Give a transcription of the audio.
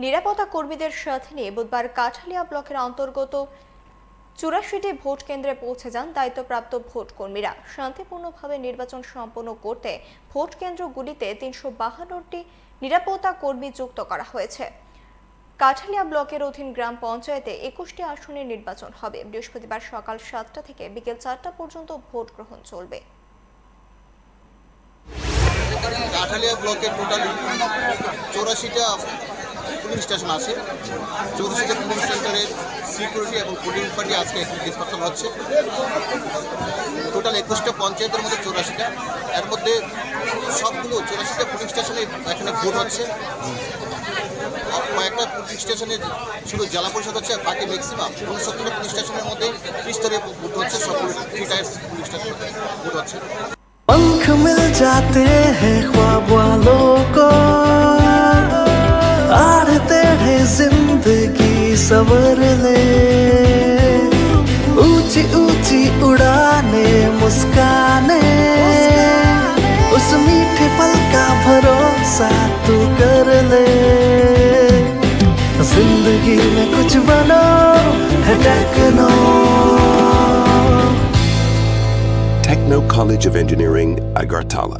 নিরাপত্তা কর্মীদের সাথে নিয়ে বুধবার কাঠালিয়া ব্লকের অন্তর্গত 84টি ভোট কেন্দ্রে পৌঁছে যান দায়িত্বপ্রাপ্ত ভোট কর্মীরা। শান্তিপূর্ণভাবে নির্বাচন সম্পন্ন করতে ভোট কেন্দ্রগুলিতে 352টি নিরাপত্তা কর্মী যুক্ত করা হয়েছে। কাঠালিয়া ব্লকের অধীন গ্রাম পঞ্চায়েতে 21টি আসনে নির্বাচন হবে। বৃহস্পতিবার সকাল 7টা থেকে বিকেল 4টা পর্যন্ত ভোট গ্রহণ চলবে। কাঠালিয়া ব্লকের টোটাল 84টা পুলিং স্টেশন আছে। 84টা পুলিং সেন্টারের সিকিউরিটি এবং পুলিং পার্টি আজকে ডিসপার্সন হচ্ছে। টোটাল 21টা পঞ্চায়েতের মধ্যে 84টা, এর মধ্যে সবগুলো 84টা পুলিং স্টেশনে এখানে ভোট হচ্ছে। কয়েকটা পুলিং স্টেশনে শুধু জেলা পরিষদ হচ্ছে, বাকি ম্যাক্সিমাম 69টা পুলিং স্টেশনের মধ্যে ত্রিস্তরীয় ভোট হচ্ছে। সবগুলো 3 টায়ার পুলিং স্টেশনে ভোট হচ্ছে। पंख मिल जाते हैं ख्वाब वालों को, आड़ते हैं जिंदगी सवर ले, ऊंची ऊंची उड़ाने मुस्काने, उस मीठे पल का भरोसा तू कर ले। जिंदगी में कुछ बनो है techno. Techno College of Engineering, Agartala.